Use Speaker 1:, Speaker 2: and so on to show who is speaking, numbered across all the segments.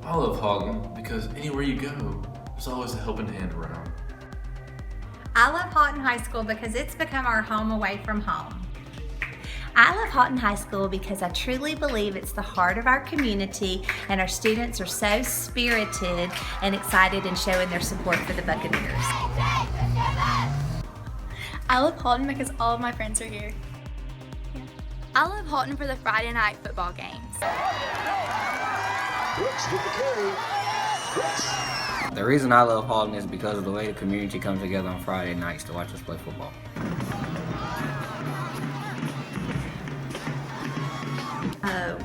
Speaker 1: I love Haughton because anywhere you go, there's always a helping hand around.
Speaker 2: I love Haughton High School because it's become our home away from home.
Speaker 3: I love Haughton High School because I truly believe it's the heart of our community, and our students are so spirited and excited in showing their support for the Buccaneers.
Speaker 4: I love Haughton because all of my friends are here.
Speaker 5: I love Haughton for the Friday night football games.
Speaker 6: The reason I love Haughton is because of the way the community comes together on Friday nights to watch us play football.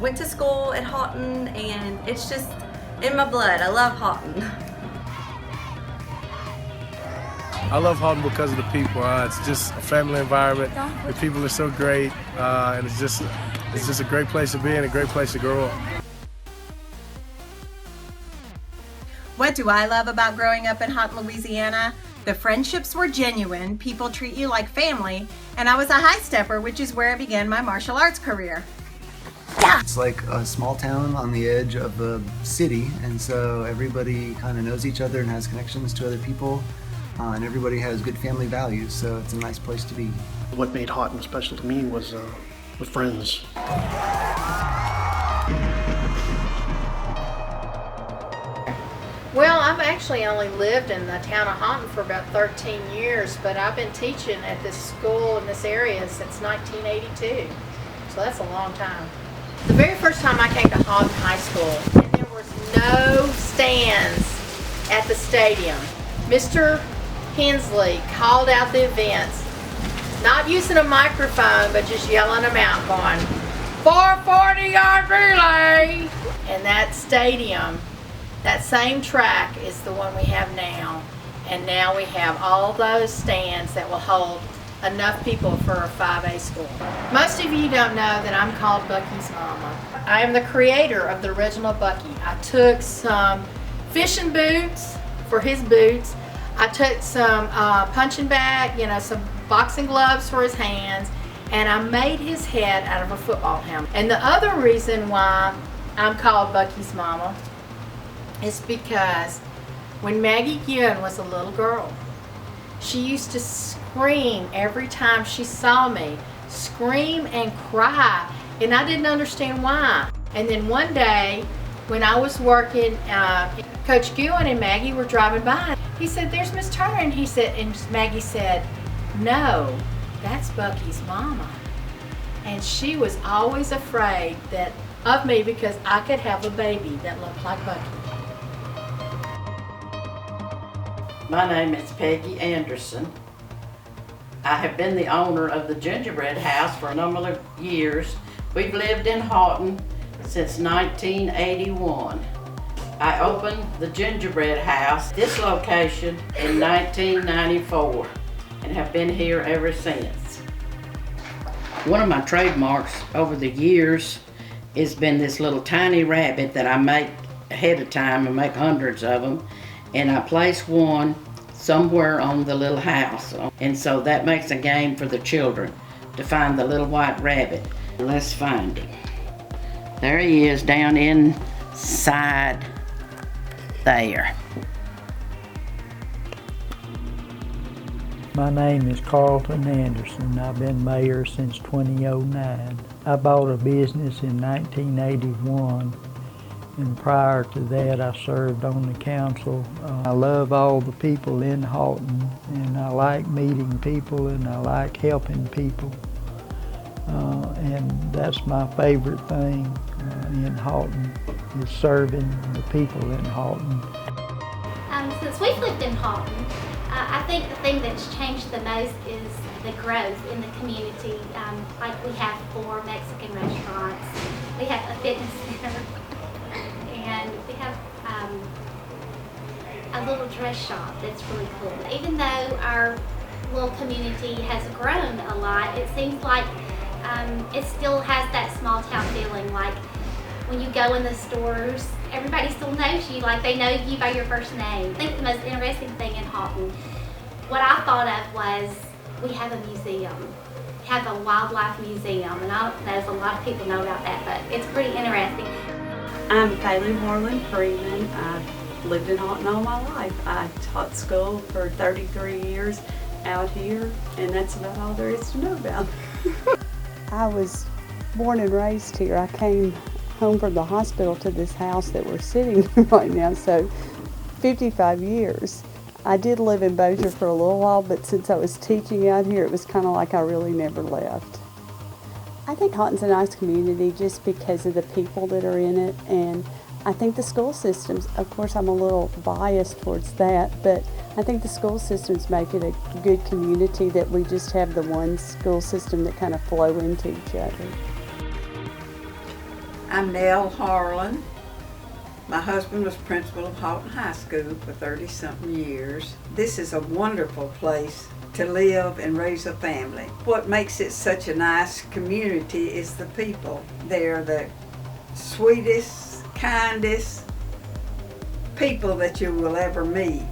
Speaker 7: Went to school at Haughton, and it's just in my blood. I love Haughton.
Speaker 8: I love Haughton because of the people. It's just a family environment. The people are so great, and it's just a great place to be and a great place to grow up.
Speaker 9: What do I love about growing up in Haughton, Louisiana? The friendships were genuine, people treat you like family, and I was a high stepper, which is where I began my martial arts career.
Speaker 10: It's like a small town on the edge of the city, and so everybody kind of knows each other and has connections to other people, and everybody has good family values, so it's a nice place to be.
Speaker 11: What made Haughton special to me was the friends.
Speaker 12: Well, I've actually only lived in the town of Haughton for about 13 years, but I've been teaching at this school in this area since 1982, so that's a long time. The very first time I came to Haughton High School, and there was no stands at the stadium, Mr. Hensley called out the events, not using a microphone, but just yelling them out, going, 440-yard relay! And that stadium, that same track is the one we have now. And now we have all those stands that will hold enough people for a 5A school. Most of you don't know that I'm called Bucky's mama. I am the creator of the original Bucky. I took some fishing boots for his boots. I took some punching bag, some boxing gloves for his hands, and I made his head out of a football helmet. And the other reason why I'm called Bucky's mama is because when Maggie Gunn was a little girl, she used to scream every time she saw me, scream and cry, and I didn't understand why. And then one day, when I was working, Coach Gunn and Maggie were driving by. He said, "There's Miss Turner," and Maggie said, "No, that's Bucky's mama." And she was always afraid of me because I could have a baby that looked like Bucky.
Speaker 13: My name is Peggy Anderson. I have been the owner of the Gingerbread House for a number of years. We've lived in Haughton since 1981. I opened the Gingerbread House, this location, in 1994 and have been here ever since. One of my trademarks over the years has been this little tiny rabbit that I make ahead of time. I make hundreds of them, and I place one somewhere on the little house. And so that makes a game for the children to find the little white rabbit. Let's find him. There he is down inside there.
Speaker 14: My name is Carlton Anderson. I've been mayor since 2009. I bought a business in 1981. And prior to that, I served on the council. I love all the people in Haughton, and I like meeting people, and I like helping people. And that's my favorite thing in Haughton, is serving the people in Haughton.
Speaker 3: Since we've lived in Haughton, I think the thing that's changed the most is the growth in the community. Like we have 4 Mexican restaurants, we have a fitness center, and we have a little dress shop that's really cool. Even though our little community has grown a lot, it seems like it still has that small town feeling. Like when you go in the stores, everybody still knows you, like they know you by your first name. I think the most interesting thing in Haughton, what I thought of was we have a museum. We have a wildlife museum, and I don't know if a lot of people know about that, but it's pretty interesting.
Speaker 15: I'm Kaylee Harlan Freeman. I've lived in Haughton all my life. I taught school for 33 years out here, and that's about all there is to know about.
Speaker 16: I was born and raised here. I came home from the hospital to this house that we're sitting in right now, so 55 years. I did live in Bossier for a little while, but since I was teaching out here, it was kind of like I really never left. I think Haughton's a nice community just because of the people that are in it, and I think the school systems, of course I'm a little biased towards that, but I think the school systems make it a good community that we just have the one school system that kind of flow into each other.
Speaker 17: I'm Nell Harlan. My husband was principal of Haughton High School for 30-something years. This is a wonderful place to live and raise a family. What makes it such a nice community is the people. They're the sweetest, kindest people that you will ever meet.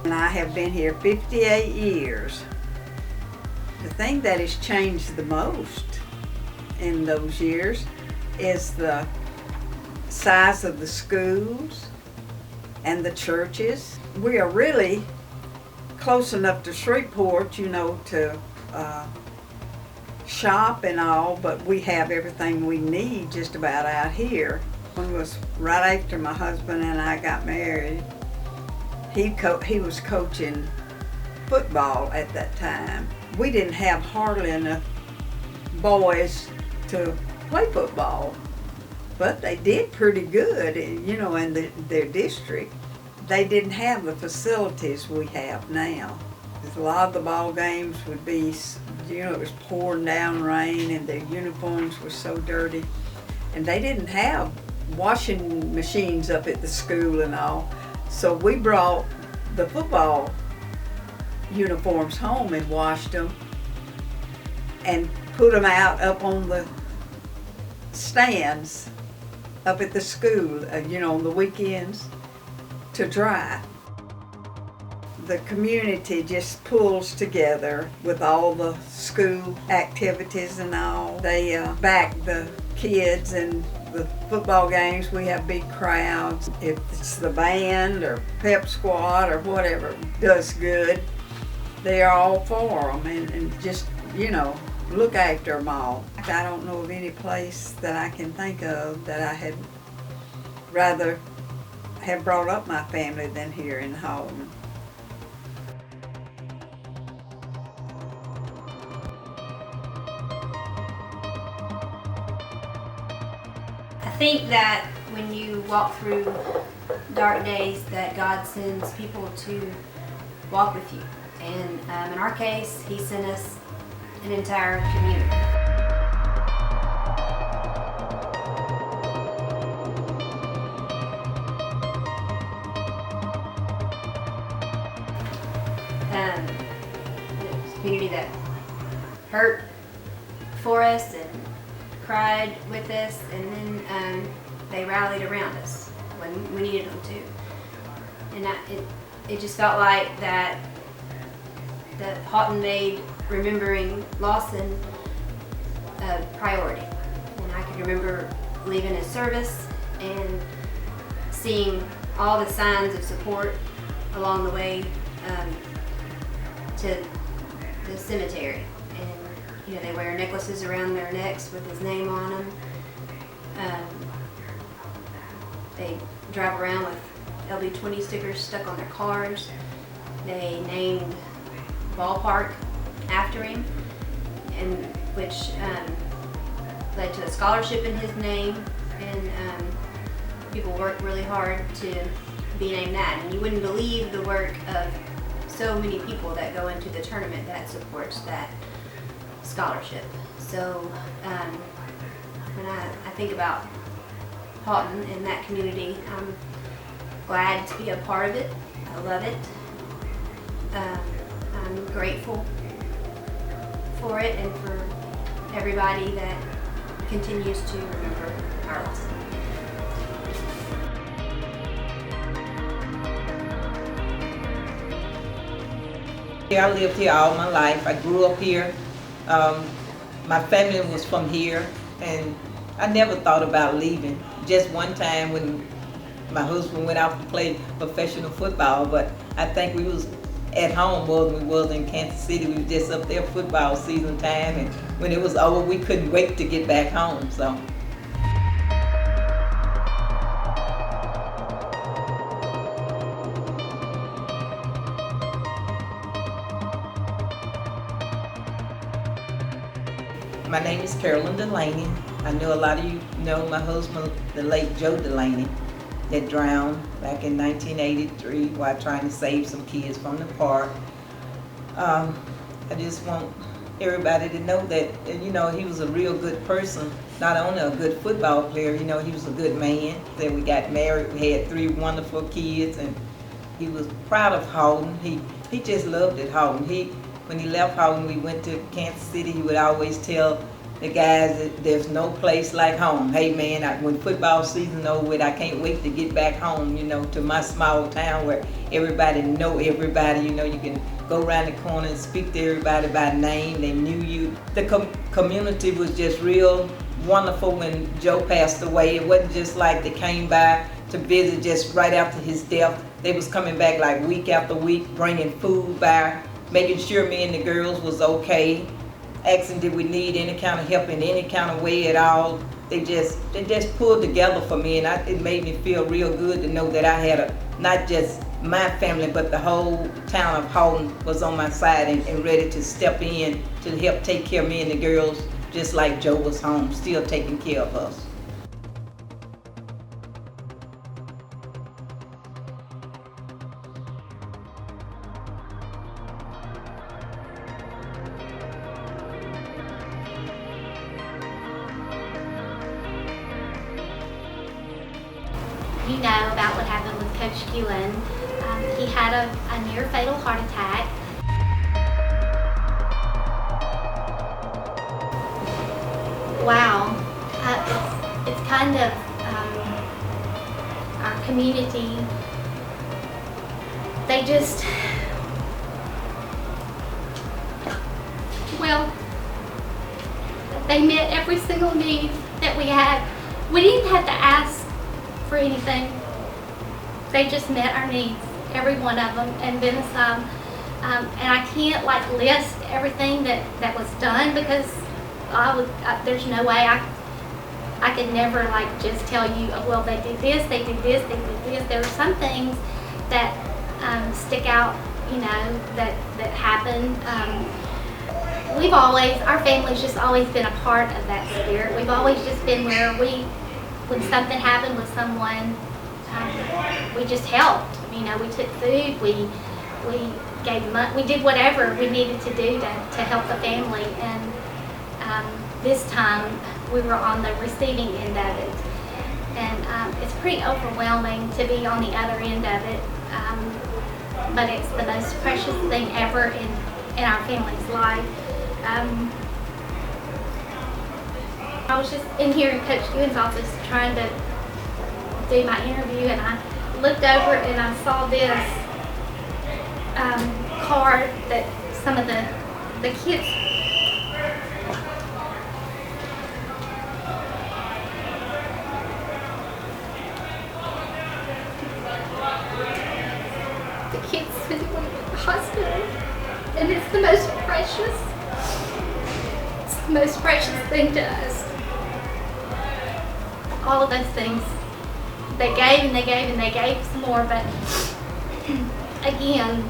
Speaker 17: And I have been here 58 years. The thing that has changed the most in those years is the size of the schools and the churches. We are really close enough to Shreveport, you know, to shop and all, but we have everything we need just about out here. It was right after my husband and I got married. He was coaching football at that time. We didn't have hardly enough boys to play football, but they did pretty good, you know, in their district. They didn't have the facilities we have now. A lot of the ball games would be, you know, it was pouring down rain and their uniforms were so dirty. And they didn't have washing machines up at the school and all. So we brought the football uniforms home and washed them and put them out up on the stands up at the school, you know, on the weekends to dry. The community just pulls together with all the school activities and all. They back the kids and the football games. We have big crowds. If it's the band or pep squad or whatever does good, they are all for them and just, you know, look after them all. I don't know of any place that I can think of that I had rather have brought up my family than here in Haughton.
Speaker 18: I think that when you walk through dark days that God sends people to walk with you. And in our case, He sent us an entire community. It's a community that hurt for us and cried with us, and then they rallied around us when we needed them to. And it just felt like that Haughton made remembering Lawson a priority. And I can remember leaving his service and seeing all the signs of support along the way to the cemetery. And you know, they wear necklaces around their necks with his name on them. They drive around with LB20 stickers stuck on their cars. They named ballpark after him, and which led to a scholarship in his name, and people worked really hard to be named that. And you wouldn't believe the work of so many people that go into the tournament that supports that scholarship. So when I think about Haughton and that community, I'm glad to be a part of it. I love it. I'm grateful for it and for everybody that continues to remember our lesson.
Speaker 19: I lived here all my life. I grew up here. My family was from here, and I never thought about leaving. Just one time when my husband went out to play professional football, but I think we was at home more than we was in Kansas City. We was just up there football season time, and when it was over, we couldn't wait to get back home. So. My name is Carolyn Delaney. I know a lot of you know my husband, the late Joe Delaney, that drowned back in 1983 while trying to save some kids from the park. I just want everybody to know that, you know, he was a real good person, not only a good football player, you know, he was a good man. Then we got married, we had 3 wonderful kids, and he was proud of Haughton. He just loved it, Haughton. When he left Haughton, we went to Kansas City, he would always tell the guys that there's no place like home. Hey man, when football season over with, I can't wait to get back home, you know, to my small town where everybody know everybody. You know, you can go around the corner and speak to everybody by name. They knew you. The community was just real wonderful when Joe passed away. It wasn't just like they came by to visit just right after his death. They was coming back like week after week, bringing food by, making sure me and the girls was okay, asking did we need any kind of help in any kind of way at all. They just pulled together for me, and it made me feel real good to know that I had not just my family, but the whole town of Haughton was on my side and ready to step in to help take care of me and the girls, just like Joe was home, still taking care of us.
Speaker 3: You know about what happened with Coach Keelan. He had a near fatal heart attack. Wow, it's kind of our community. They just, well, they met every single need that we had. We didn't have to ask for anything. They just met our needs, every one of them, and then some. And I can't like list everything that was done because there's no way I could never like just tell you, oh, well, they did this, they did this, they did this. There are some things that stick out, you know, that happened. Our family's just always been a part of that spirit. We've always just been where when something happened with someone, we just helped. You know, we took food, we gave money, we did whatever we needed to do to help the family. And this time we were on the receiving end of it, and it's pretty overwhelming to be on the other end of it. But it's the most precious thing ever in our family's life. I was just in here in Coach Ewan's office trying to do my interview, and I looked over and I saw this card that some of the kids went to the hospital, and it's the most precious thing to us. All of those things, they gave and they gave and they gave some more, but again,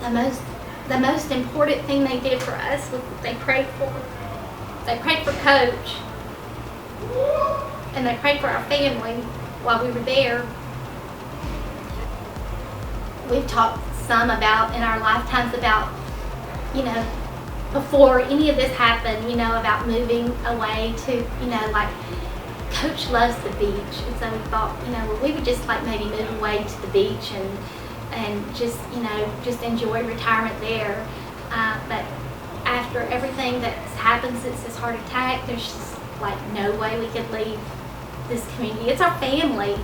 Speaker 3: the most important thing they did for us was that they prayed for Coach, and they prayed for our family while we were there. We've talked some about in our lifetimes about, you know, before any of this happened, you know, about moving away to, you know, like Coach loves the beach, and so we thought, you know, well, we would just like maybe move away to the beach and just, you know, just enjoy retirement there. But after everything that's happened since this heart attack, there's just like no way we could leave this community. It's our family.